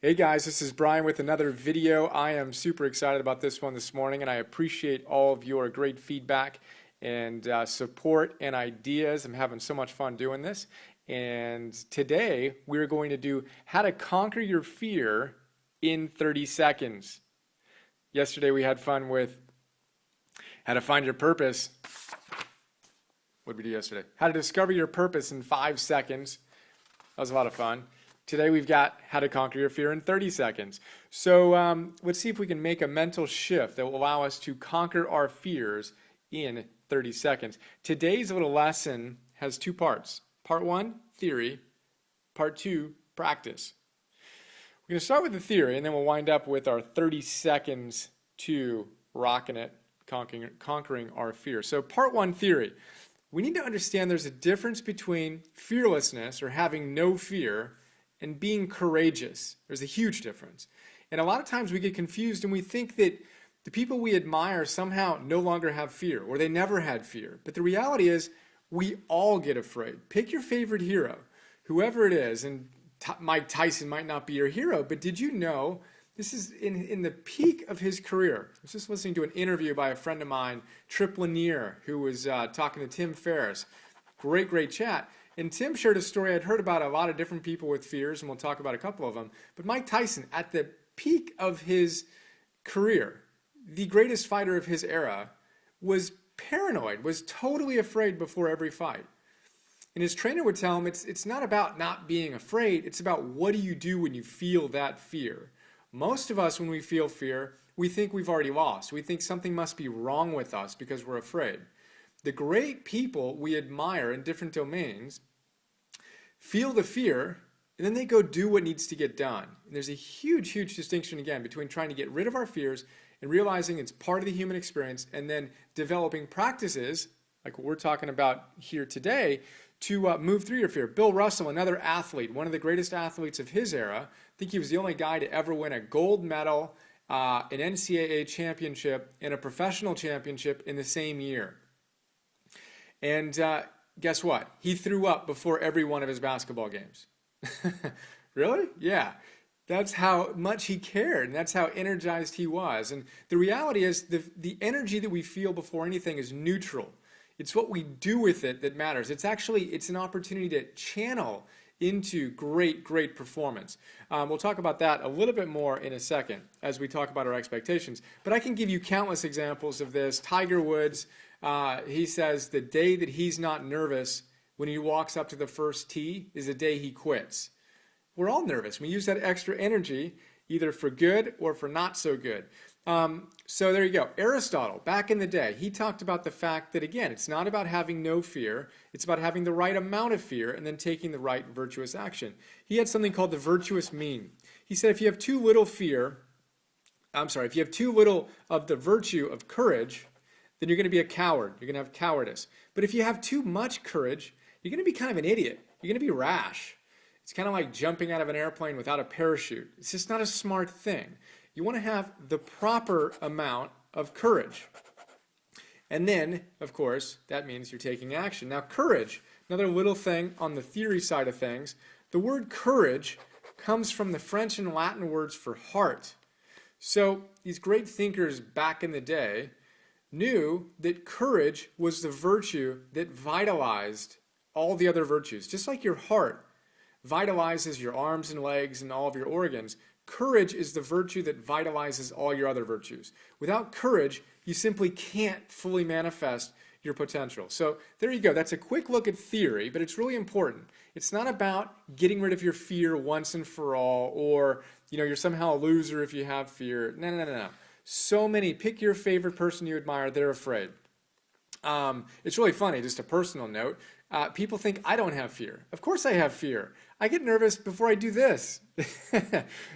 Hey guys, this is Brian with another video. I am super excited about this one this morning, and I appreciate all of your great feedback and support and ideas. I'm having so much fun doing this. And today we're going to do how to conquer your fear in 30 seconds. Yesterday we had fun with how to find your purpose. What did we do yesterday? How to discover your purpose in 5 seconds. That was a lot of fun. Today we've got how to conquer your fear in 30 seconds. So let's see if we can make a mental shift that will allow us to conquer our fears in 30 seconds. Today's little lesson has two parts. Part 1, theory. Part 2, practice. We're going to start with the theory, and then we'll wind up with our 30 seconds to rocking it, conquering our fear. So part 1, theory. We need to understand there's a difference between fearlessness or having no fear and being courageous. There's a huge difference. And a lot of times we get confused and we think that the people we admire somehow no longer have fear or they never had fear. But the reality is we all get afraid. Pick your favorite hero, whoever it is. And Mike Tyson might not be your hero, but did you know this is in the peak of his career? I was just listening to an interview by a friend of mine, Trip Lanier, who was talking to Tim Ferriss. Great chat. And Tim shared a story. I'd heard about a lot of different people with fears, and we'll talk about a couple of them. But Mike Tyson, at the peak of his career, the greatest fighter of his era, was paranoid, was totally afraid before every fight. And his trainer would tell him, it's not about not being afraid, it's about what do you do when you feel that fear. Most of us, when we feel fear, we think we've already lost. We think something must be wrong with us because we're afraid. The great people we admire in different domains feel the fear, and then they go do what needs to get done. And there's a huge distinction, again, between trying to get rid of our fears and realizing it's part of the human experience, and then developing practices, like what we're talking about here today, to move through your fear. Bill Russell, another athlete, one of the greatest athletes of his era, I think he was the only guy to ever win a gold medal, an NCAA championship, and a professional championship in the same year. And guess what? He threw up before every one of his basketball games. Really? Yeah. That's how much he cared, and that's how energized he was. And the reality is the energy that we feel before anything is neutral. It's what we do with it that matters. It's an opportunity to channel into great performance. We'll talk about that a little bit more in a second as we talk about our expectations. But I can give you countless examples of this. Tiger Woods, he says the day that he's not nervous when he walks up to the first tee is the day he quits. We're all nervous. We use that extra energy either for good or for not so good. So there you go. Aristotle, back in the day, he talked about the fact that, again, it's not about having no fear. It's about having the right amount of fear and then taking the right virtuous action. He had something called the virtuous mean. He said if you have too little if you have too little of the virtue of courage, then you're going to be a coward. You're going to have cowardice. But if you have too much courage, you're going to be kind of an idiot. You're going to be rash. It's kind of like jumping out of an airplane without a parachute. It's just not a smart thing. You want to have the proper amount of courage. And then, of course, that means you're taking action. Now, courage, another little thing on the theory side of things, the word courage comes from the French and Latin words for heart. So these great thinkers back in the day knew that courage was the virtue that vitalized all the other virtues. Just like your heart vitalizes your arms and legs and all of your organs, courage is the virtue that vitalizes all your other virtues. Without courage, you simply can't fully manifest your potential. So there you go. That's a quick look at theory, but it's really important. It's not about getting rid of your fear once and for all, or you're somehow a loser if you have fear. No. So many, pick your favorite person you admire, they're afraid. It's really funny, just a personal note. People think I don't have fear. Of course I have fear. I get nervous before I do this.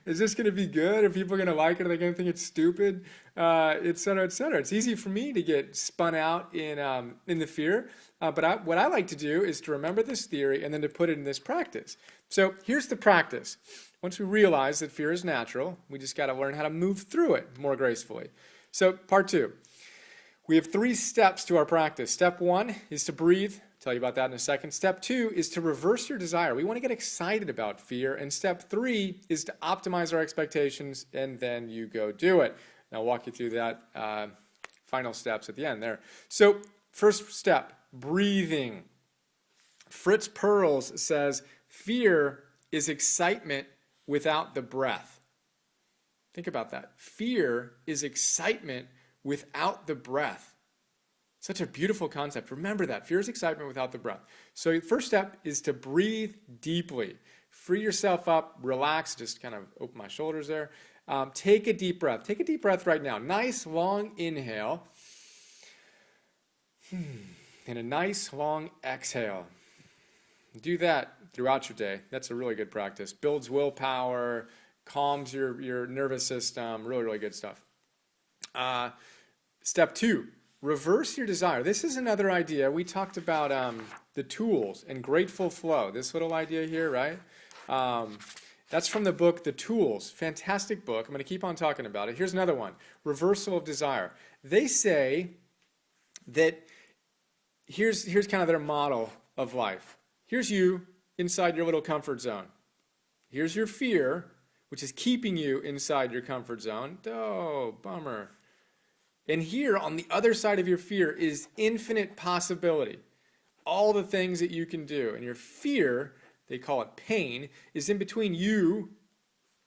Is this going to be good? Are people going to like it? Are they going to think it's stupid? Et cetera, et cetera. It's easy for me to get spun out in the fear. But what I like to do is to remember this theory and then to put it in this practice. So here's the practice. Once we realize that fear is natural, we just got to learn how to move through it more gracefully. So part 2. We have 3 steps to our practice. Step 1 is to breathe Tell you about that in a second. Step 2 is to reverse your desire. We want to get excited about fear. And step 3 is to optimize our expectations, and then you go do it. And I'll walk you through that final steps at the end there. So first step, breathing. Fritz Perls says, fear is excitement without the breath. Think about that. Fear is excitement without the breath. Such a beautiful concept. Remember that. Fear is excitement without the breath. So the first step is to breathe deeply. Free yourself up, relax, just kind of open my shoulders there. Take a deep breath. Take a deep breath right now. Nice long inhale. And a nice long exhale. Do that throughout your day. That's a really good practice. Builds willpower, calms your nervous system. Really, really good stuff. Step 2. Reverse your desire. This is another idea. We talked about the tools and grateful flow. This little idea here, right? That's from the book, The Tools. Fantastic book. I'm going to keep on talking about it. Here's another one. Reversal of desire. They say that here's kind of their model of life. Here's you inside your little comfort zone. Here's your fear, which is keeping you inside your comfort zone. Oh, bummer. And here on the other side of your fear is infinite possibility. All the things that you can do. And your fear, they call it pain, is in between you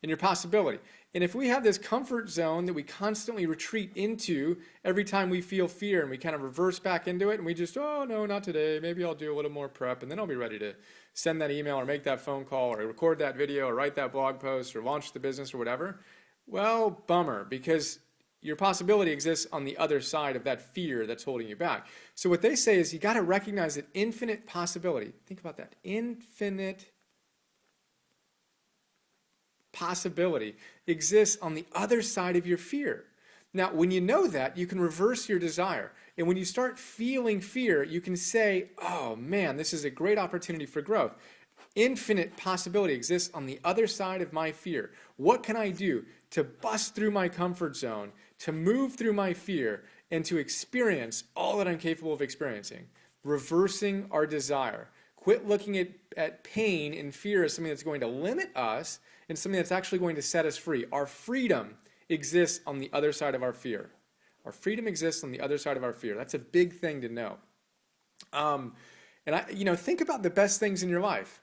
and your possibility. And if we have this comfort zone that we constantly retreat into every time we feel fear, and we kind of reverse back into it, and we just, oh no, not today, maybe I'll do a little more prep, and then I'll be ready to send that email or make that phone call or record that video or write that blog post or launch the business or whatever. Well, bummer, because your possibility exists on the other side of that fear that's holding you back. So what they say is you got to recognize that infinite possibility. Think about that. Infinite possibility exists on the other side of your fear. Now, when you know that, you can reverse your desire. And when you start feeling fear, you can say, oh man, this is a great opportunity for growth. Infinite possibility exists on the other side of my fear. What can I do to bust through my comfort zone, to move through my fear, and to experience all that I'm capable of experiencing? Reversing our desire. Quit looking at pain and fear as something that's going to limit us and something that's actually going to set us free. Our freedom exists on the other side of our fear. Our freedom exists on the other side of our fear. That's a big thing to know. Think about the best things in your life,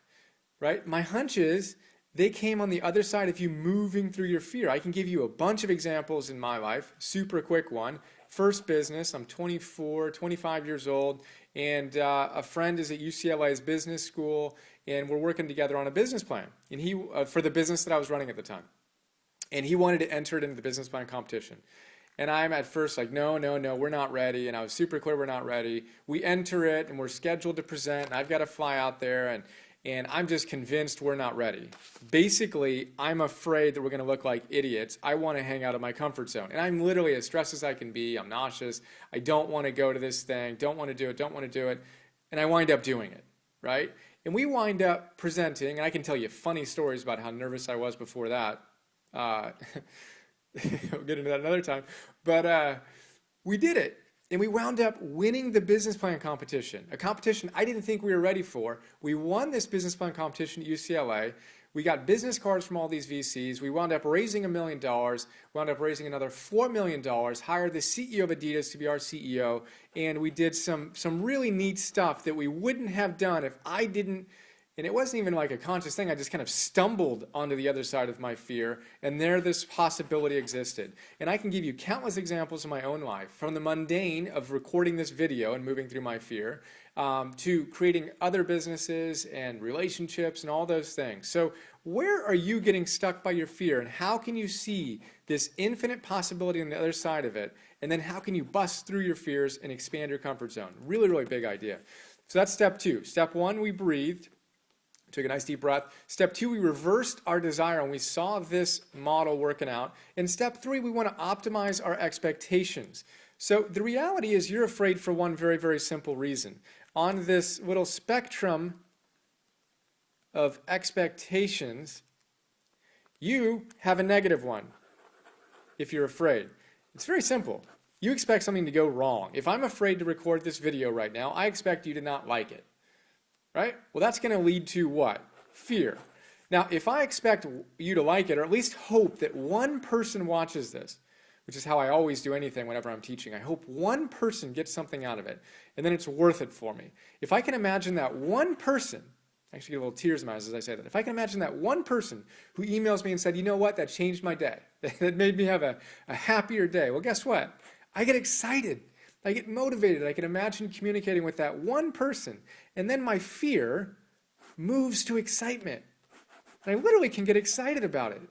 right? My hunch is they came on the other side of you moving through your fear. I can give you a bunch of examples in my life. Super quick one. First business, I'm 24, 25 years old, and a friend is at UCLA's business school, and we're working together on a business plan, and he for the business that I was running at the time. And he wanted to enter it into the business plan competition. And I'm at first like, no, we're not ready. And I was super clear we're not ready. We enter it, and we're scheduled to present, and I've got to fly out there, and I'm just convinced we're not ready. Basically, I'm afraid that we're going to look like idiots. I want to hang out of my comfort zone. And I'm literally as stressed as I can be. I'm nauseous. I don't want to go to this thing. Don't want to do it. And I wind up doing it, right? And we wind up presenting, and I can tell you funny stories about how nervous I was before that. We'll get into that another time. But we did it. And we wound up winning the business plan competition, a competition I didn't think we were ready for. We won this business plan competition at UCLA. We got business cards from all these VCs. We wound up raising $1 million, wound up raising another $4 million, hired the CEO of Adidas to be our CEO, and we did some really neat stuff that we wouldn't have done if I didn't. And it wasn't even like a conscious thing. I just kind of stumbled onto the other side of my fear, and there this possibility existed. And I can give you countless examples in my own life, from the mundane of recording this video and moving through my fear, to creating other businesses and relationships and all those things. So where are you getting stuck by your fear, and how can you see this infinite possibility on the other side of it? And then how can you bust through your fears and expand your comfort zone? Really, really big idea. So that's step 2. Step 1, we breathed. Took a nice deep breath. Step 2, we reversed our desire, and we saw this model working out. And step 3, we want to optimize our expectations. So the reality is you're afraid for one very, very simple reason. On this little spectrum of expectations, you have a negative one if you're afraid. It's very simple. You expect something to go wrong. If I'm afraid to record this video right now, I expect you to not like it, right? Well, that's going to lead to what? Fear. Now, if I expect you to like it, or at least hope that one person watches this, which is how I always do anything whenever I'm teaching, I hope one person gets something out of it, and then it's worth it for me. If I can imagine that one person, I actually get a little tears in my eyes as I say that, if I can imagine that one person who emails me and said, you know what, that changed my day, that made me have a happier day, well, guess what? I get excited. I get motivated. I can imagine communicating with that one person, and then my fear moves to excitement. And I literally can get excited about it.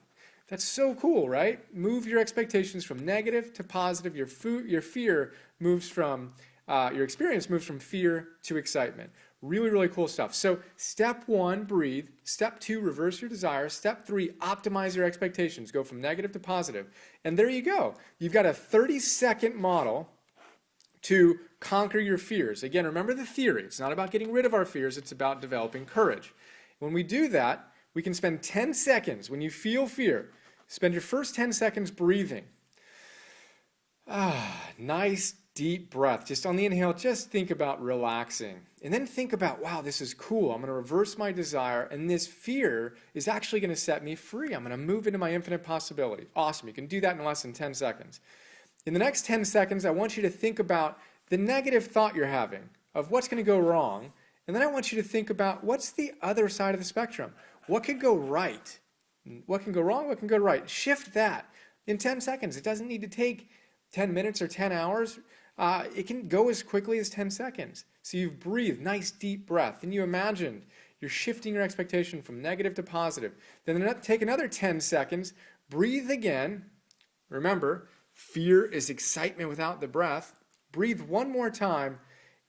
That's so cool, right? Move your expectations from negative to positive. Your fear moves from, your experience moves from fear to excitement. Really, really cool stuff. So step 1, breathe. Step 2, reverse your desire. Step 3, optimize your expectations. Go from negative to positive. And there you go. You've got a 30-second model to conquer your fears. Again, remember the theory. It's not about getting rid of our fears. It's about developing courage. When we do that, we can spend 10 seconds, when you feel fear, spend your first 10 seconds breathing. Nice deep breath. Just on the inhale, just think about relaxing. And then think about, wow, this is cool. I'm going to reverse my desire, and this fear is actually going to set me free. I'm going to move into my infinite possibility. Awesome. You can do that in less than 10 seconds. In the next 10 seconds, I want you to think about the negative thought you're having of what's going to go wrong. And then I want you to think about what's the other side of the spectrum. What can go right? What can go wrong? What can go right? Shift that in 10 seconds. It doesn't need to take 10 minutes or 10 hours. It can go as quickly as 10 seconds. So you've breathed, nice deep breath, and you imagined you're shifting your expectation from negative to positive. Then take another 10 seconds, breathe again. Remember, fear is excitement without the breath. Breathe one more time.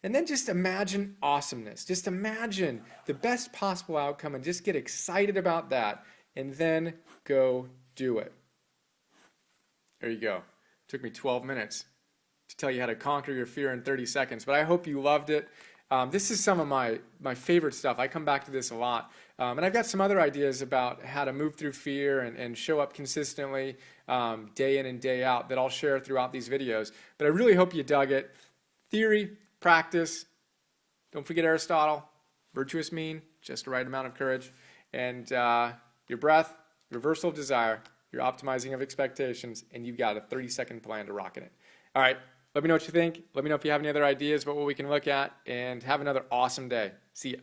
And then just imagine awesomeness. Just imagine the best possible outcome and just get excited about that. And then go do it. There you go. It took me 12 minutes to tell you how to conquer your fear in 30 seconds. But I hope you loved it. This is some of my favorite stuff. I come back to this a lot. And I've got some other ideas about how to move through fear and show up consistently day in and day out that I'll share throughout these videos. But I really hope you dug it. Theory, practice. Don't forget Aristotle. Virtuous mean, just the right amount of courage. And your breath, reversal of desire, your optimizing of expectations, and you've got a 30-second plan to rock in it. All right, let me know what you think. Let me know if you have any other ideas about what we can look at, and have another awesome day. See ya.